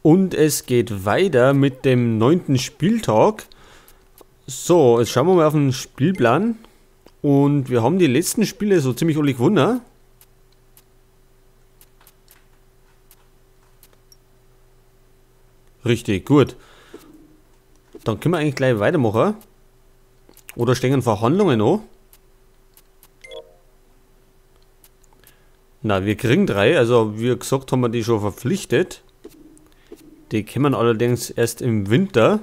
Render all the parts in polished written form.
Und es geht weiter mit dem 9. Spieltag. So, jetzt schauen wir mal auf den Spielplan. Und wir haben die letzten Spiele so ziemlich alle gewonnen. Richtig, gut. Dann können wir eigentlich gleich weitermachen. Oder stehen Verhandlungen an? Na, wir kriegen 3, also wie gesagt haben wir die schon verpflichtet. Die kommen allerdings erst im Winter.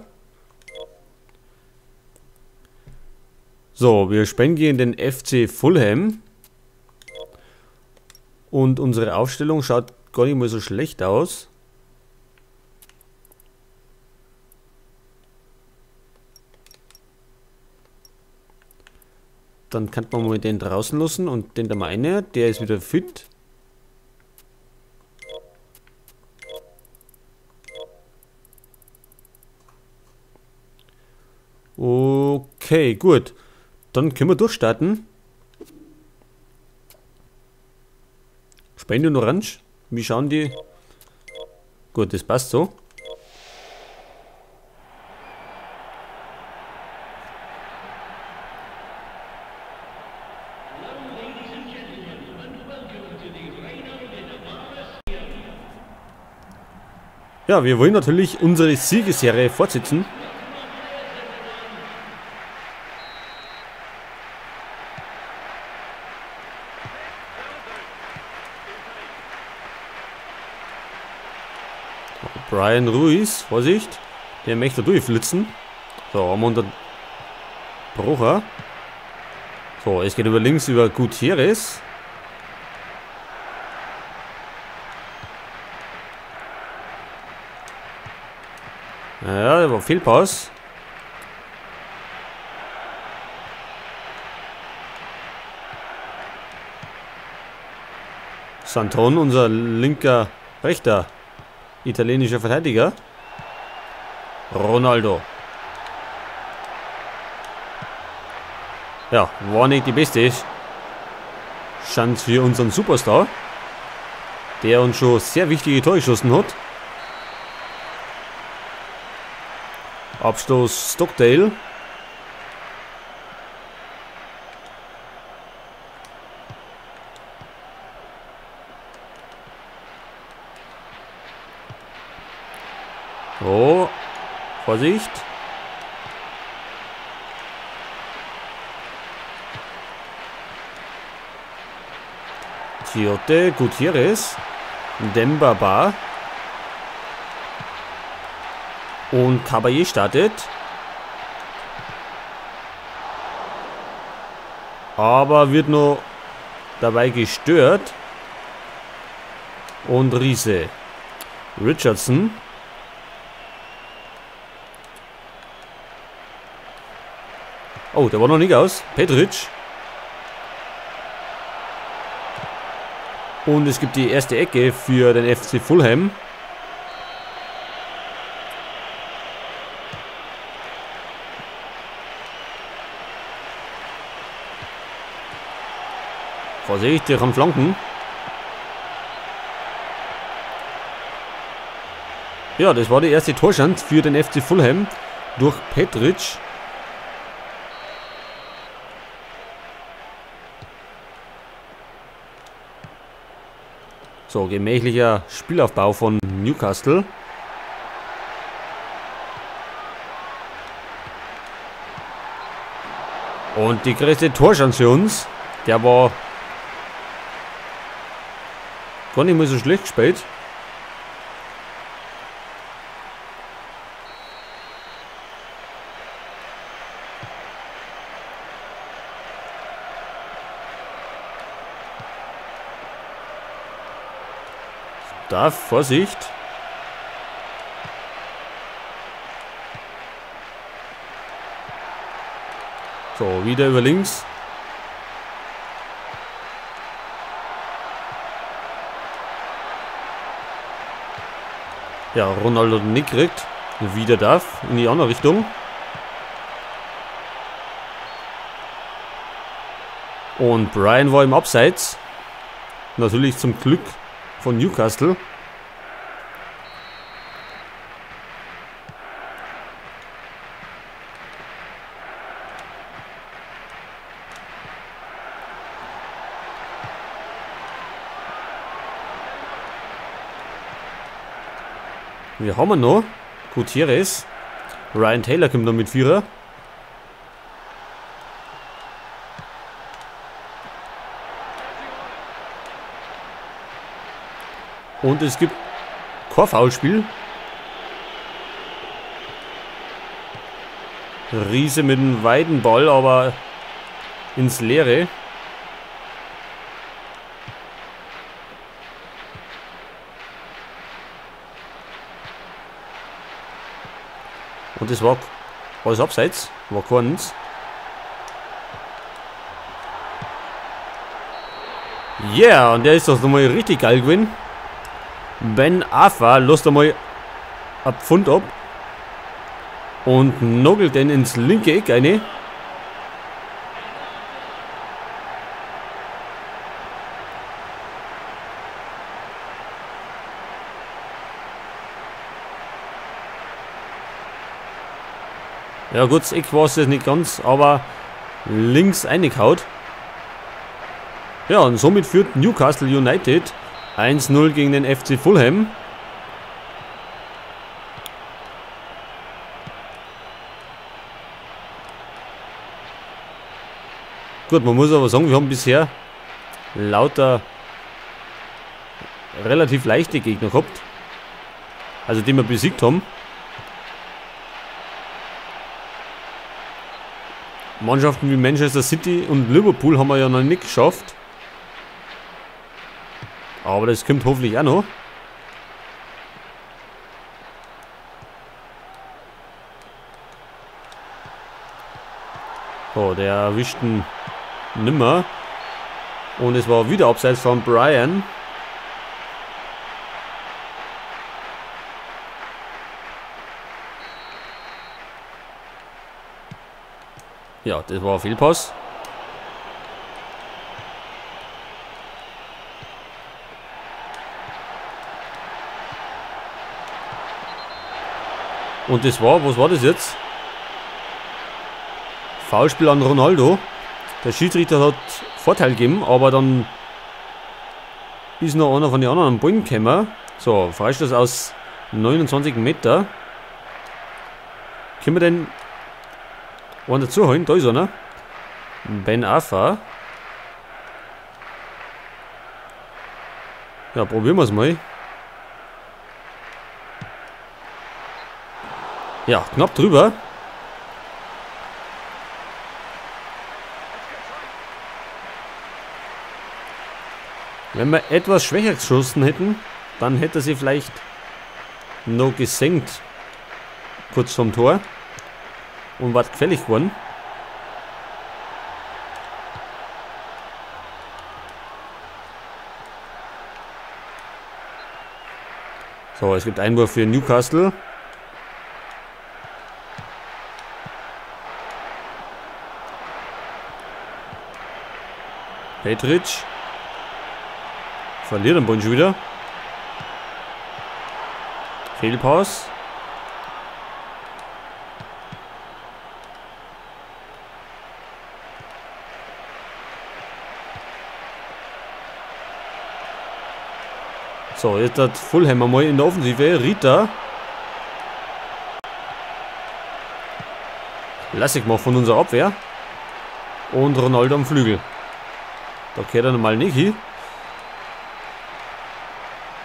So, wir spielen gegen den FC Fulham. Und unsere Aufstellung schaut gar nicht mal so schlecht aus. Dann kann man mal den draußen lassen und den da meine, der ist wieder fit. Okay, gut. Dann können wir durchstarten. Spende und Orange. Wie schauen die? Gut, das passt so. Ja, wir wollen natürlich unsere Siegesserie fortsetzen. Brian Ruiz, Vorsicht, der möchte durchflitzen. So, haben wir unter Brocher. So, es geht über links über Gutierrez. Ja, der war Fehlpass. Santon, unser rechter italienischer Verteidiger. Ronaldo. Ja, war nicht die beste Chance für unseren Superstar, der uns schon sehr wichtige Tore geschossen hat. Abstoß Stockdale. Oh, Vorsicht. Chiote, Gutierrez, Dembaba und Caballé startet. Aber wird nur dabei gestört. Und Riese. Richardson. Oh, der war noch nicht aus. Petric. Und es gibt die erste Ecke für den FC Fulham. Vorsicht, der kann flanken. Ja, das war die erste Torchance für den FC Fulham durch Petric. So, gemächlicher Spielaufbau von Newcastle. Und die größte Torchance für uns. Der war gar nicht mehr so schlecht gespielt. Da, Vorsicht. So, wieder über links. Ja, Ronaldo nicht kriegt. Wieder darf. In die andere Richtung. Und Brian war im Abseits. Natürlich zum Glück von Newcastle. Wir haben ihn noch. Gutierrez. Ryan Taylor kommt noch mit Vierer. Und es gibt kein Foulspiel. Riese mit einem weiten Ball, aber ins Leere. Und das war alles abseits, war keins. Yeah, und der ist doch nochmal richtig geil gewesen. Ben Arfa lässt einmal ein Pfund ab und nagelt den ins linke Eck rein. Ja gut, das Eck war es jetzt nicht ganz, aber links reingehaut. Ja, und somit führt Newcastle United 1-0 gegen den FC Fulham. Gut, man muss aber sagen, wir haben bisher lauter relativ leichte Gegner gehabt. Also die wir besiegt haben. Mannschaften wie Manchester City und Liverpool haben wir ja noch nicht geschafft. Aber das kommt hoffentlich auch noch. So, der erwischt ihn nimmer. Und es war wieder abseits von Brian. Ja, das war ein Fehlpass. Und das war, was war das jetzt? Foulspiel an Ronaldo. Der Schiedsrichter hat Vorteil gegeben, aber dann ist noch einer von den anderen am Ballen gekommen. So, Freistoß aus 29 Meter. Können wir den einen dazu holen? Da ist einer. Ben Arfa. Ja, probieren wir es mal. Ja, knapp drüber. Wenn wir etwas schwächer geschossen hätten, dann hätte er sie vielleicht noch gesenkt. Kurz vom Tor. Und war gefällig geworden. So, es gibt Einwurf für Newcastle. Petric. Verliert den Ball schon wieder. Fehlpass. So, jetzt hat Fulham einmal in der Offensive. Rita. Lässig mal von unserer Abwehr. Und Ronaldo am Flügel. Da kehrt er normal nicht hin.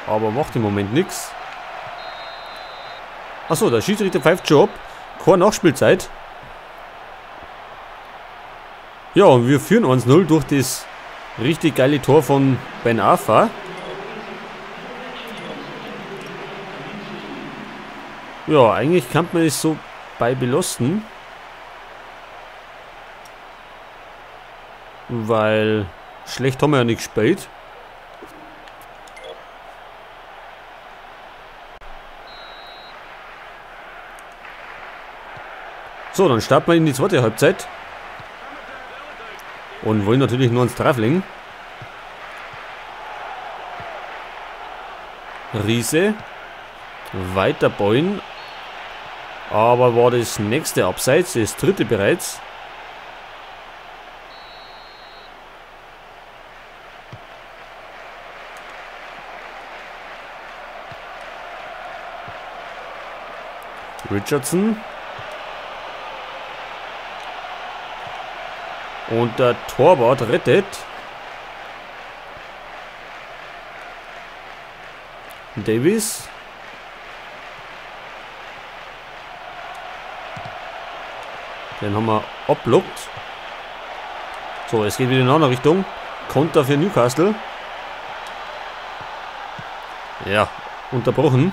Aber macht im Moment nichts. Achso, der Schiedsrichter pfeift schon ab. Keine Nachspielzeit. Ja, und wir führen 1-0 durch das richtig geile Tor von Ben Arfa. Ja, eigentlich kann man es so bei belassen. Weil schlecht haben wir ja nicht gespielt. So, dann starten wir in die zweite Halbzeit. Und wollen natürlich nur ins Treffling. Riese. Weiter Boyen. Aber war das nächste Abseits, das dritte bereits. Richardson. Und der Torwart rettet. Davis. Den haben wir abblockt. So, es geht wieder in eine andere Richtung. Konter für Newcastle. Ja, unterbrochen.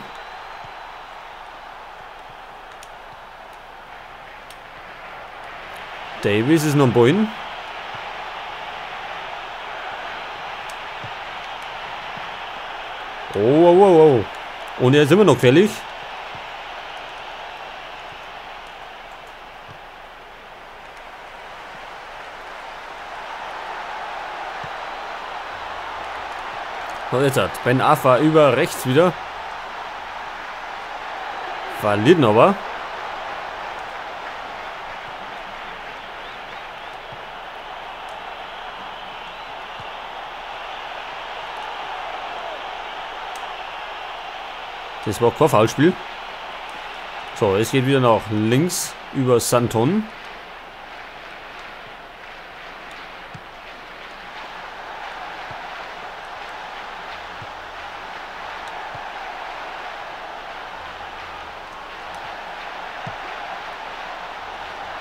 Davis ist noch am Ballen. Oh, oh, oh, oh. Und er ist immer noch gefährlich. So, jetzt hat Ben Arfa über rechts wieder. Verliert ihn aber. Das war kein Foulspiel. So, es geht wieder nach links über Santon.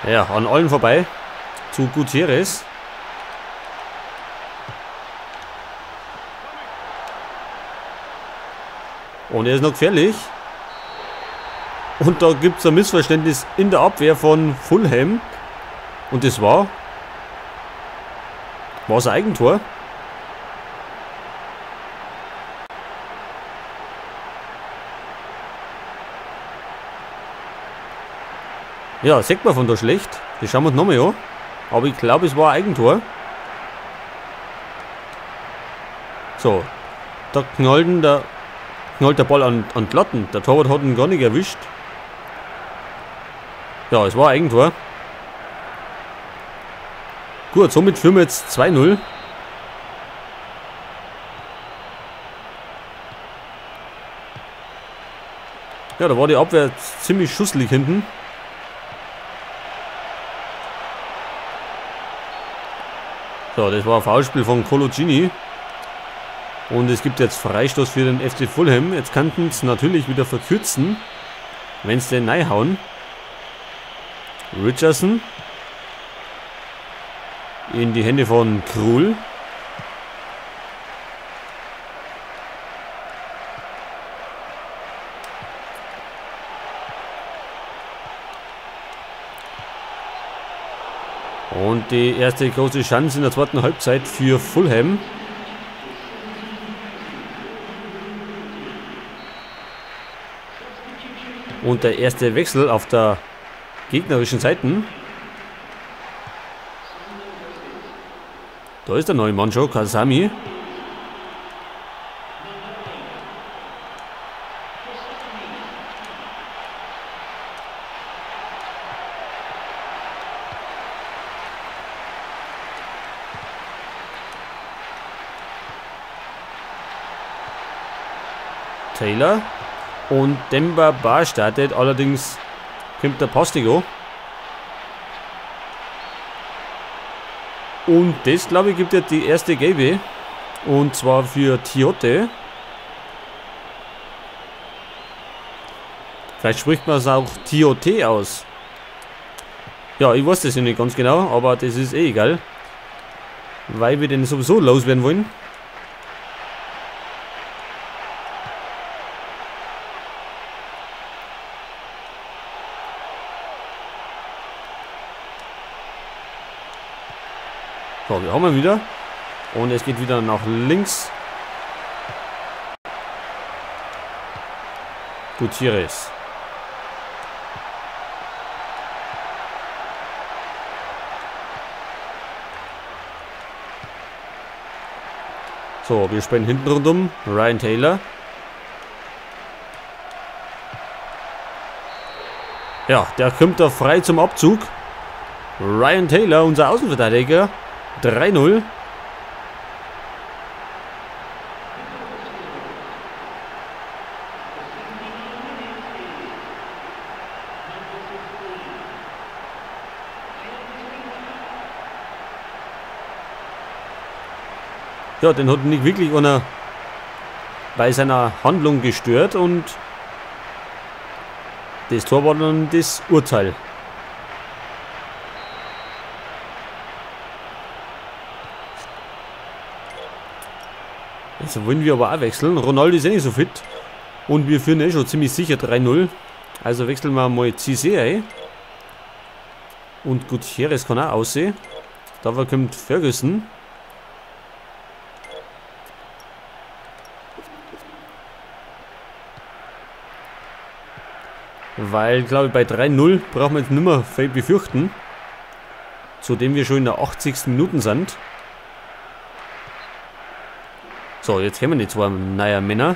Ja, an allen vorbei. Zu Gutierrez. Und er ist noch gefährlich. Und da gibt es ein Missverständnis in der Abwehr von Fulham. Und das war es ein Eigentor. Ja, sieht man von da schlecht. Das schauen wir uns nochmal an. Aber ich glaube, es war ein Eigentor. So. Da knallt der Ball an die Latten. Der Torwart hat ihn gar nicht erwischt. Ja, es war ein Eigentor. Gut, somit führen wir jetzt 2-0. Ja, da war die Abwehr ziemlich schusselig hinten. So, das war ein Foulspiel von Coloccini. Und es gibt jetzt Freistoß für den FC Fulham. Jetzt könnten es natürlich wieder verkürzen, wenn es den reinhauen. Richardson. In die Hände von Krul. Und die erste große Chance in der zweiten Halbzeit für Fulham. Und der erste Wechsel auf der gegnerischen Seite. Da ist der neue Mann schon, Kasami. Taylor. Und Demba Ba startet, allerdings kommt der Postigo. Und das, glaube ich, gibt ja die erste Gelbe. Und zwar für Tiote. Vielleicht spricht man es auch Tiote aus. Ja, ich weiß das ja nicht ganz genau, aber das ist eh egal. Weil wir den sowieso loswerden wollen. So, wir haben ihn wieder. Und es geht wieder nach links. Gutierrez. So, wir spielen hinten rundum. Ryan Taylor. Ja, der kommt da frei zum Abzug. Ryan Taylor, unser Außenverteidiger. 3-0. Ja, den hat nicht wirklich einer bei seiner Handlung gestört und das Tor war dann das Urteil. Jetzt wollen wir aber auch wechseln. Ronaldo ist eh nicht so fit. Und wir führen eh schon ziemlich sicher 3-0. Also wechseln wir mal Cissé ein. Und Gutierrez kann auch aussehen. Da kommt Ferguson. Weil, glaube ich, bei 3-0 brauchen wir jetzt nicht mehr viel befürchten. Zudem wir schon in der 80. Minute sind. So, jetzt kommen die zwei neuen Männer.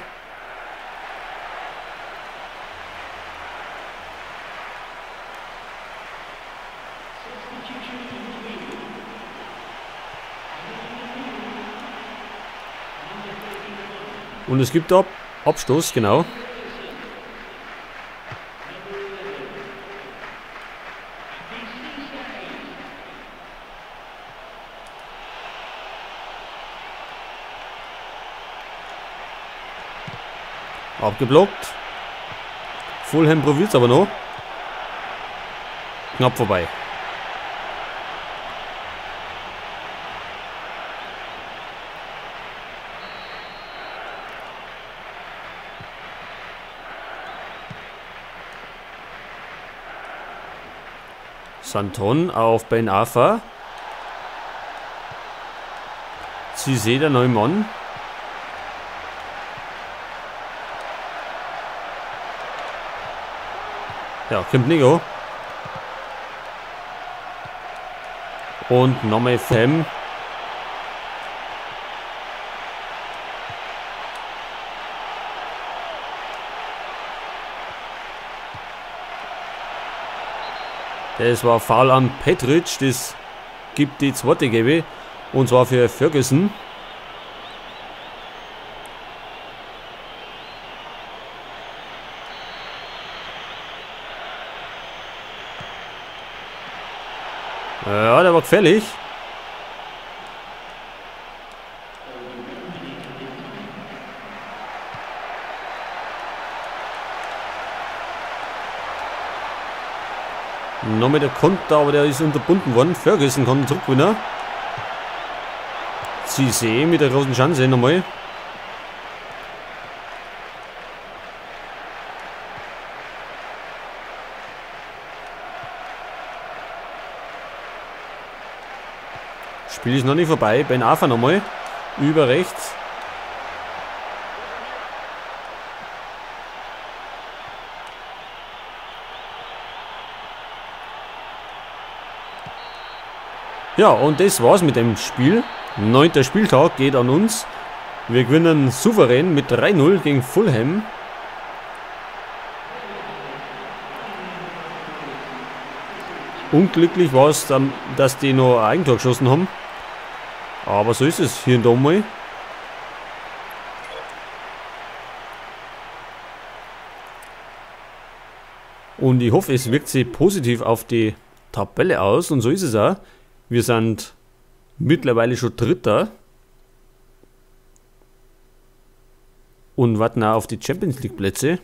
Und es gibt da Abstoß, genau. Abgeblockt. Fulham probiert es aber noch. Knapp vorbei. Santon auf Ben Arfa. Cissé, der neue Mann. Ja, kommt Nico. Und nochmal Fem. Das war Foul an Petric. Das gibt die zweite Gelbe. Und zwar für Ferguson. Ja, der war gefährlich. Nochmal der Konter, aber der ist unterbunden worden. Ferguson kann zurückgewinnen. Cissé mit der großen Chance nochmal. Spiel ist noch nicht vorbei. Ben Arfa nochmal. Über rechts. Ja, und das war's mit dem Spiel. 9. Spieltag geht an uns. Wir gewinnen souverän mit 3-0 gegen Fulham. Unglücklich war es, dass die noch ein Eigentor geschossen haben. Aber so ist es hier und da mal. Und ich hoffe, es wirkt sich positiv auf die Tabelle aus. Und so ist es auch. Wir sind mittlerweile schon Dritter. Und warten auch auf die Champions League Plätze.